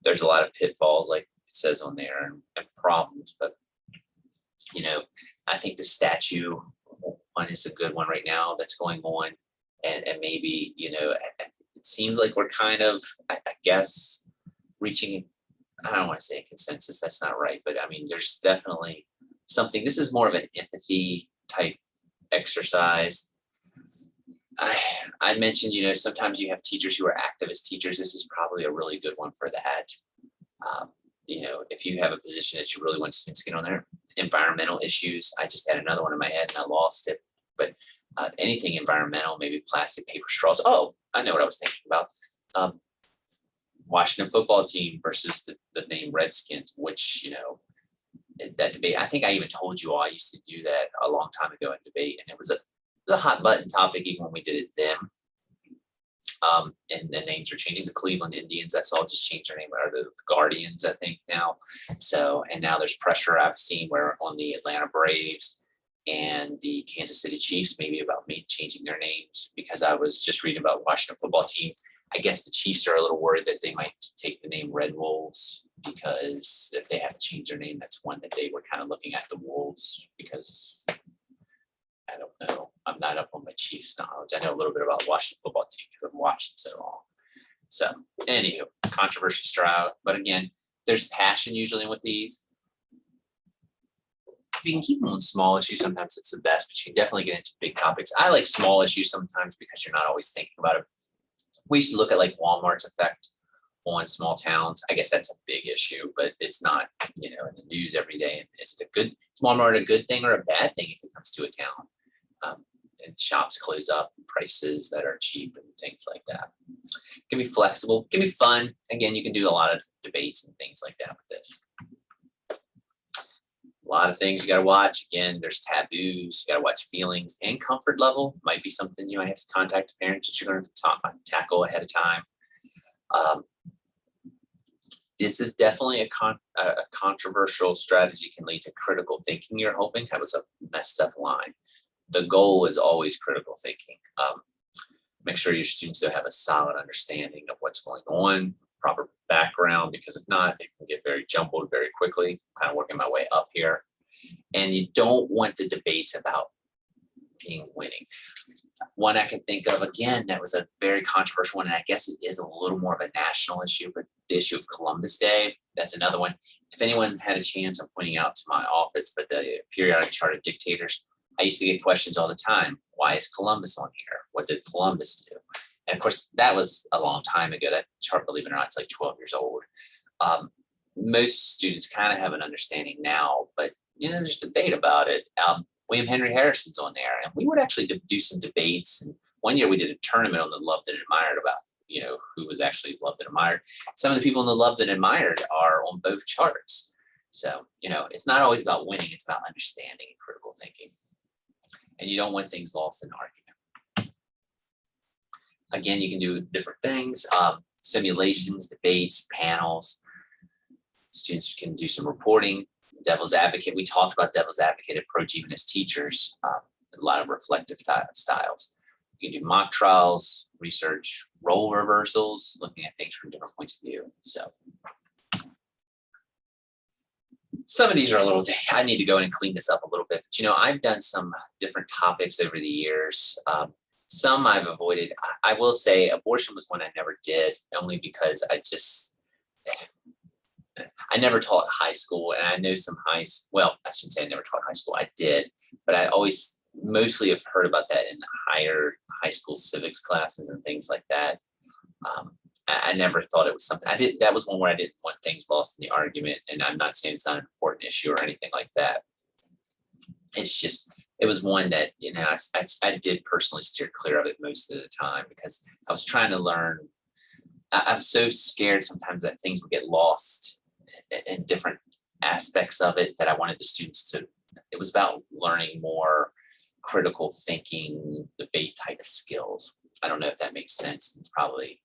There's a lot of pitfalls, like it says on there, and problems. But I think the statue one is a good one right now that's going on, and maybe it seems like we're kind of, I guess, reaching. I don't want to say a consensus. That's not right, but I mean, there's definitely something. This is more of an empathy type exercise. I mentioned, sometimes you have teachers who are activist teachers. This is probably a really good one for that. If you have a position that you really want students to get on there, environmental issues. I just had another one in my head and I lost it. But anything environmental, maybe plastic, paper, straws. Oh, I know what I was thinking about. Washington football team versus the name Redskins, which, that debate. I think I even told you all I used to do that a long time ago in debate, and it was a hot button topic even when we did it then. And the names are changing. The Cleveland Indians, that's all just changed their name, or the Guardians, I think now. So, and now there's pressure I've seen where on the Atlanta Braves and the Kansas City Chiefs, maybe about me changing their names, because I was just reading about Washington football team. I guess the Chiefs are a little worried that they might take the name Red Wolves, because if they have to change their name, that's one that they were kind of looking at the Wolves, because I don't know. I'm not up on my Chiefs knowledge. I know a little bit about Washington football team because I've watched them so long. So anywho, controversy style. But again, there's passion usually with these. if you can keep them on small issues, sometimes it's the best, but you can definitely get into big topics. I like small issues sometimes because you're not always thinking about it. We used to look at like Walmart's effect on small towns. I guess that's a big issue, but it's not, in the news every day. And is it Walmart a good thing or a bad thing if it comes to a town? And shops close up, prices that are cheap and things like that. It can be flexible, it can be fun. Again, you can do a lot of debates and things like that with this. A lot of things you got to watch. Again, there's taboos. You got to watch feelings and comfort level. Might be something you might have to contact the parents that you're going to tackle ahead of time. This is definitely a controversial strategy, can lead to critical thinking. You're hoping. That was a messed up line. The goal is always critical thinking. Make sure your students do have a solid understanding of what's going on, proper background, because if not, it can get very jumbled very quickly. Kind of working my way up here. And you don't want the debates about being winning. One I can think of, again, that was a very controversial one, and I guess it is a little more of a national issue, but the issue of Columbus Day, that's another one. If anyone had a chance, I'm pointing out to my office, but the periodic chart of dictators, I used to get questions all the time. Why is Columbus on here? What did Columbus do? And of course, that was a long time ago. That chart, believe it or not, it's like 12 years old. Most students kind of have an understanding now, but there's debate about it. William Henry Harrison's on there, and we would actually do some debates. And one year we did a tournament on the loved and admired about, who was actually loved and admired. Some of the people in the loved and admired are on both charts. So, it's not always about winning, it's about understanding and critical thinking. And you don't want things lost in argument. Again, you can do different things, simulations, debates, panels. Students can do some reporting. Devil's advocate, we talked about devil's advocate approach even as teachers, a lot of reflective styles. You can do mock trials, research, role reversals, looking at things from different points of view. So some of these are a little, I need to go in and clean this up a little bit, but I've done some different topics over the years. Some I've avoided. I will say abortion was one I never did, only because I never taught high school, and I know some well, I shouldn't say I never taught high school. I did, but I always mostly have heard about that in high school civics classes and things like that. I never thought it was something that was one where I didn't want things lost in the argument. And I'm not saying it's not an important issue or anything like that. It's just, it was one that, I did personally steer clear of it most of the time because I was trying to learn. I'm so scared sometimes that things would get lost in different aspects of it that I wanted the students to, it was about learning more critical thinking, debate type of skills. I don't know if that makes sense. It's probably,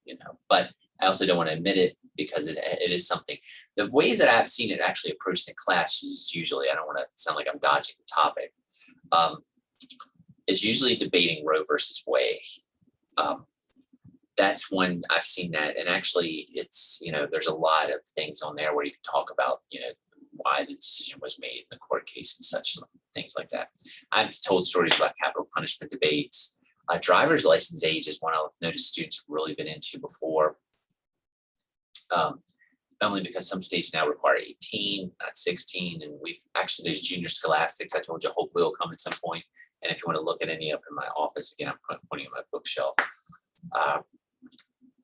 but I also don't want to admit it because it is something. The ways that I've seen it actually approached in class is usually, I don't want to sound like I'm dodging the topic. It's usually debating Roe versus Wade. That's when I've seen that. And actually it's, there's a lot of things on there where you can talk about, why the decision was made in the court case and such things like that. I've told stories about capital punishment debates. Driver's license age is one I've noticed students have really been into before. Only because some states now require 18, not 16. And we've actually, there's junior scholastics, I told you, hopefully will come at some point. And if you want to look at any up in my office, again, I'm pointing at my bookshelf.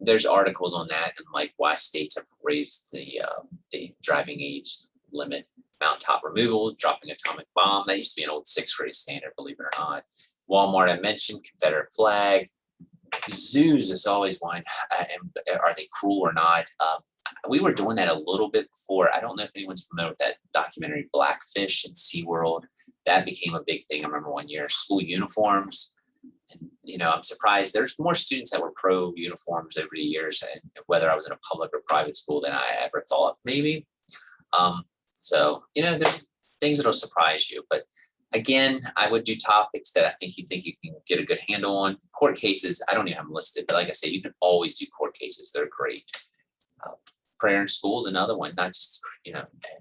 There's articles on that and like why states have raised the driving age limit, mountaintop removal, dropping atomic bomb. That used to be an old 6th grade standard, believe it or not. Walmart, I mentioned, Confederate flag. Zoos is always one. Are they cruel or not? We were doing that a little bit before. I don't know if anyone's familiar with that documentary Blackfish and SeaWorld. That became a big thing. I remember one year, school uniforms. And, I'm surprised there's more students that were pro uniforms over the years, and whether I was in a public or private school than I ever thought maybe. So, there's things that'll surprise you. But again, I would do topics that I think you can get a good handle on. Court cases, I don't even have them listed, but like I said, you can always do court cases. They're great. Prayer in school is another one, not just,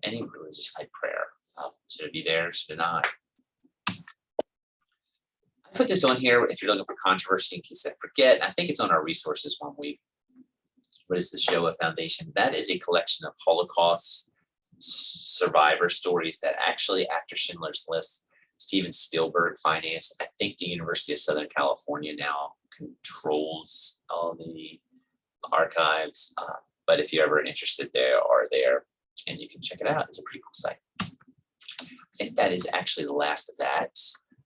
any religious type prayer. Should it be there? Should it not? I put this on here if you're looking for controversy in case I forget. I think it's on our resources one week. What is the Shoah Foundation? That is a collection of Holocaust survivor stories that actually, after Schindler's List, Steven Spielberg financed. I think the University of Southern California now controls all the archives. But if you're ever interested, they are there and you can check it out. It's a pretty cool site. I think that is actually the last of that.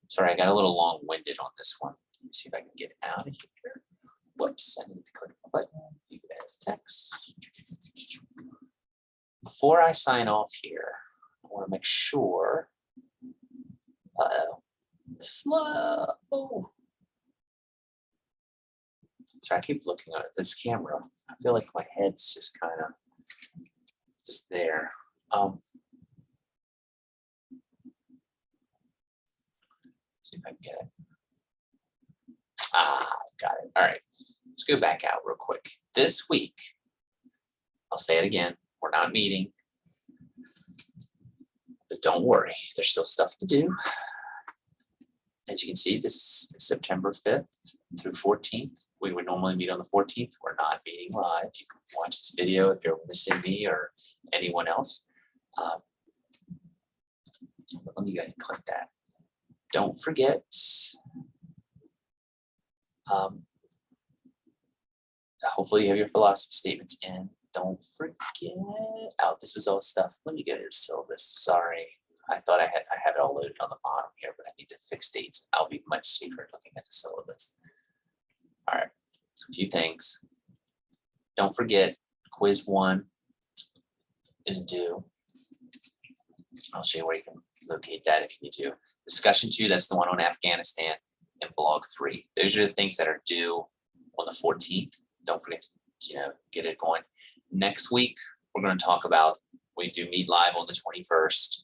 Sorry, I got a little long-winded on this one. Let me see if I can get out of here. Whoops, I need to click the button, view as text. Before I sign off here, I want to make sure. Slow. Sorry, I keep looking at this camera. I feel like my head's just kind of just there. See if I can get it. Got it. All right, let's go back out real quick. This week, I'll say it again, we're not meeting. But don't worry, there's still stuff to do. As you can see, this is September 5th through 14th. We would normally meet on the 14th. We're not meeting live. You can watch this video if you're missing me or anyone else. Let me go ahead and click that. Don't forget, hopefully you have your philosophy statements in. Don't forget, this was all stuff. Let me go to the syllabus. Sorry, I thought I have it all loaded on the bottom here, but I need to fix dates. I'll be much safer looking at the syllabus. All right, a few things. Don't forget, quiz 1 is due. I'll show you where you can locate that if you need to. Discussion 2, that's the one on Afghanistan, and blog 3. Those are the things that are due on the 14th. Don't forget to get it going. Next week, we're going to talk about, we do meet live on the 21st,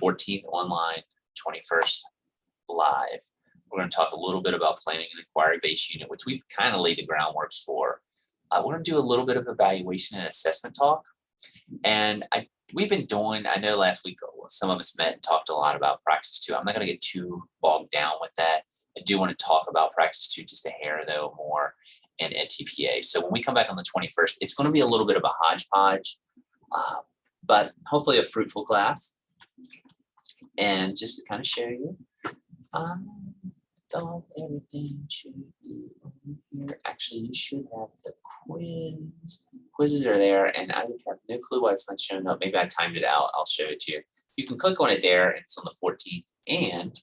14th online, 21st live. We're going to talk a little bit about planning an inquiry-based unit, which we've kind of laid the groundwork for. We're going to do a little bit of evaluation and assessment talk. And we've been doing, I know last week some of us met and talked a lot about Praxis 2. I'm not going to get too bogged down with that. I do want to talk about Praxis 2 just a hair though more and TPA. So when we come back on the 21st, it's going to be a little bit of a hodgepodge, but hopefully a fruitful class. And just to kind of show you, thought everything should be over here. Actually, you should have the quiz. Quizzes are there, and I have no clue why it's not showing up. Maybe I timed it out. I'll show it to you. You can click on it there, and it's on the 14th. And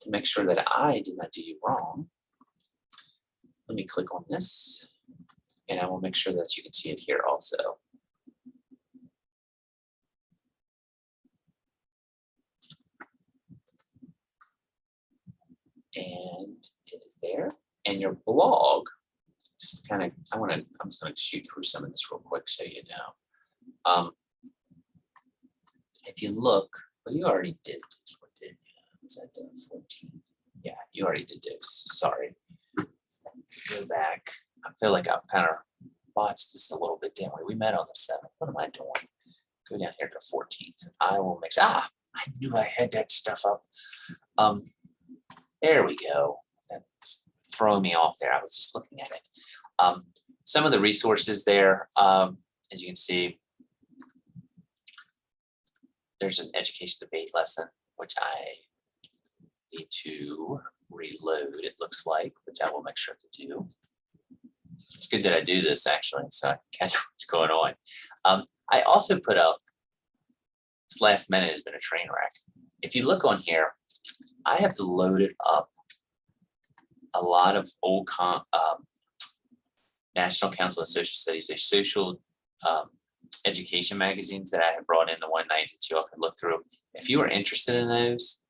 to make sure that I did not do you wrong, let me click on this, and I will make sure that you can see it here also. And it is there. And your blog, just kind of, I'm just going to shoot through some of this real quick so you know. If you look, well, you already did this one, didn't you? Was that the 14th? Yeah, you already did this. Sorry. Go back. I feel like I've kind of botched this a little bit, didn't we? We met on the 7th. What am I doing? Go down here to 14th. I will mix. I knew I had that stuff up. There we go. That was throwing me off there. I was just looking at it. Some of the resources there, as you can see, there's an education debate lesson, which I need to reload, it looks like, which I will make sure to do. It's good that I do this actually, so I can catch what's going on. I also put up, this last minute has been a train wreck. If you look on here, I have loaded up a lot of old National Council of Social Studies, the social education magazines that I have brought in the one night that you all could look through. If you are interested in those,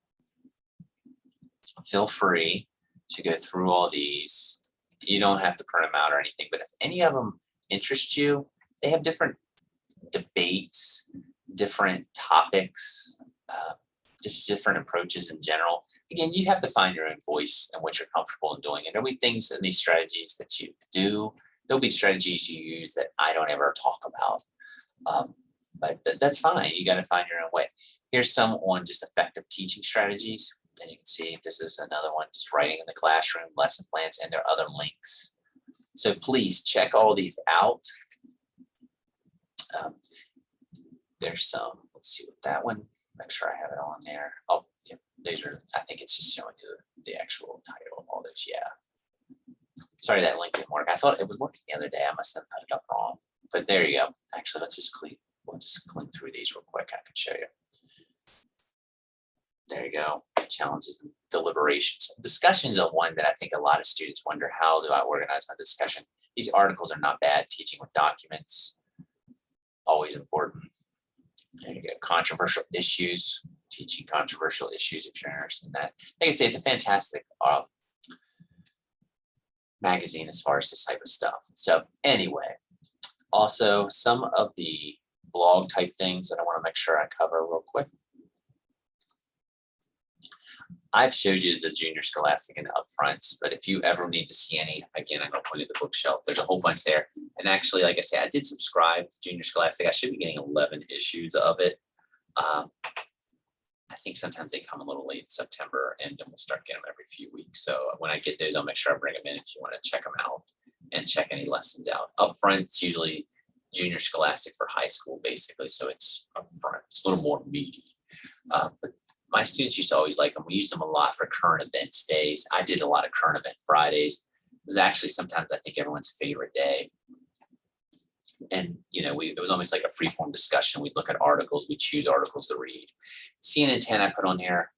feel free to go through all these. You don't have to print them out or anything, but if any of them interest you, they have different debates, different topics, just different approaches in general. Again, you have to find your own voice and what you're comfortable in doing. And there'll be things in these strategies that you do. There'll be strategies you use that I don't ever talk about. But that's fine. You got to find your own way. Here's some on just effective teaching strategies. As you can see, this is another one, just writing in the classroom, lesson plans, and there are other links. So please check all these out. there's some, let's see what that one, make sure I have it on there. Oh, yeah, these are, I think it's just showing you the actual title of all this. Yeah. Sorry that link didn't work. I thought it was working the other day. I must have put it up wrong. But there you go. Actually, let's just clean through these real quick. I can show you. There you go. Challenges and deliberations. Discussions are one that I think a lot of students wonder, how do I organize my discussion? These articles are not bad. Teaching with documents, always important. There you go. Controversial issues, teaching controversial issues if you're interested in that. Like I say, it's a fantastic magazine as far as this type of stuff. So anyway, also some of the blog type things that I want to make sure I cover real quick. I've showed you the Junior Scholastic and upfronts, but if you ever need to see any, again, I'm going to put it in the bookshelf. There's a whole bunch there. And actually, like I said, I did subscribe to Junior Scholastic. I should be getting 11 issues of it. I think sometimes they come a little late in September, and then we'll start getting them every few weeks. So when I get those, I'll make sure I bring them in if you want to check them out and check any lessons out. Upfront, it's usually Junior Scholastic for high school, basically. So it's upfront. It's a little more meaty. But my students used to always like them. We used them a lot for current events days. I did a lot of current event Fridays. It was actually sometimes I think everyone's favorite day. And, you know, it was almost like a free form discussion. We'd look at articles, we choose articles to read. CNN 10 I put on here.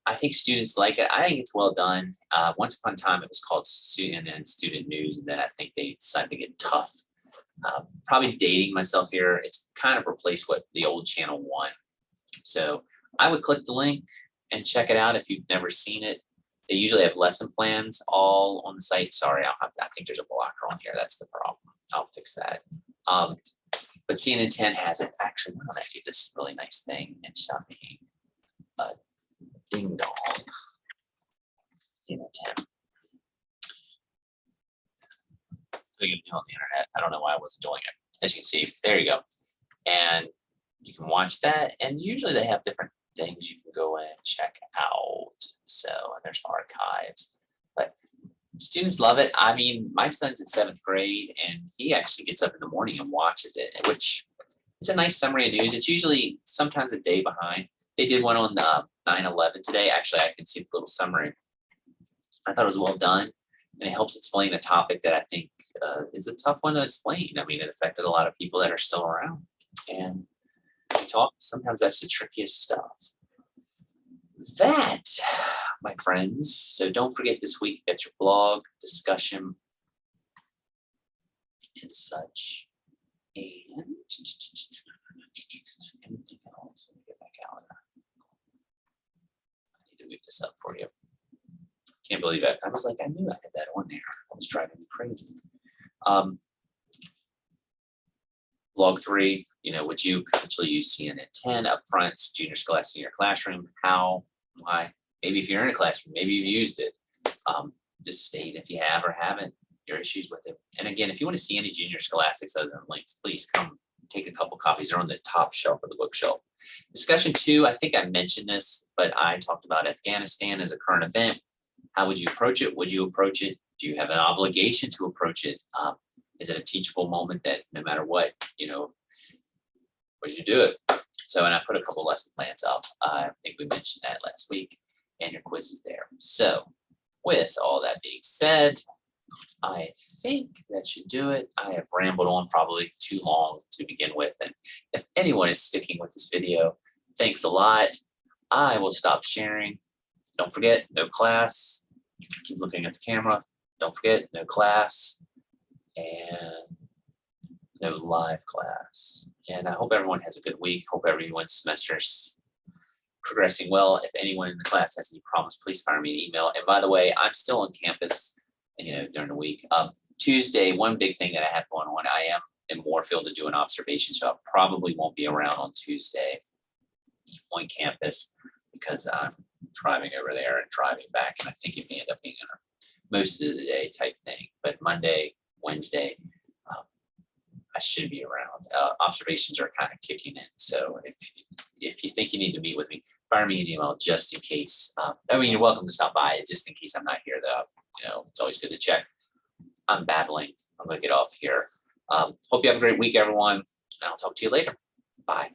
I think students like it. I think it's well done. Once upon a time, it was called CNN Student News. And then I think they decided to get tough. Probably dating myself here. It's kind of replaced what the old channel 1. So I would click the link and check it out if you've never seen it. They usually have lesson plans all on the site. Sorry, I think there's a blocker on here. That's the problem. I'll fix that. But CNN 10 has it. Actually, why don't I do this really nice thing and stop being a ding dong? CNN 10. Doing it on the internet. I don't know why I wasn't doing it. As you can see, there you go. And you can watch that. And usually they have different things you can go in and check out. So, and there's archives. But students love it. I mean, my son's in 7th grade, and he actually gets up in the morning and watches it, which it's a nice summary of news. It's usually sometimes a day behind. They did one on 9/11 today. Actually, I can see the little summary. I thought it was well done, and it helps explain a topic that I think is a tough one to explain. I mean, it affected a lot of people that are still around, and sometimes that's the trickiest stuff. That, my friends, so don't forget this week you got your blog discussion and such. And anything else? Let me get my calendar. I need to move this up for you. Can't believe it. I was like, I knew I had that on there. I was driving me crazy. Log 3, you know, would you potentially use CNN 10 up front, Junior Scholastic in your classroom? How? Why? Maybe if you're in a classroom, maybe you've used it. Just state if you have or haven't, your issues with it. And again, if you want to see any Junior Scholastics other than links, please come take a couple copies. They're on the top shelf of the bookshelf. Discussion 2, I think I mentioned this, but I talked about Afghanistan as a current event. How would you approach it? Would you approach it? Do you have an obligation to approach it? Is it a teachable moment that no matter what, you know, would you do it? So, and I put a couple lesson plans up. I think we mentioned that last week, and your quiz is there. So with all that being said, I think that should do it. I have rambled on probably too long to begin with. And if anyone is sticking with this video, thanks a lot. I will stop sharing. Don't forget, no class. Keep looking at the camera. Don't forget, no class. And no live class. And I hope everyone has a good week. Hope everyone's semester's progressing well. If anyone in the class has any problems, please fire me an email. And by the way, I'm still on campus, you know, during the week. Tuesday, one big thing that I have going on, I am in Moorfield to do an observation, so I probably won't be around on Tuesday on campus because I'm driving over there and driving back. And I think it may end up being a most of the day type thing. But Monday, Wednesday, I should be around. Observations are kind of kicking in. So if you think you need to meet with me, fire me an email just in case. I mean, you're welcome to stop by just in case I'm not here though. You know, it's always good to check. I'm babbling. I'm going to get off here. Hope you have a great week, everyone. And I'll talk to you later. Bye.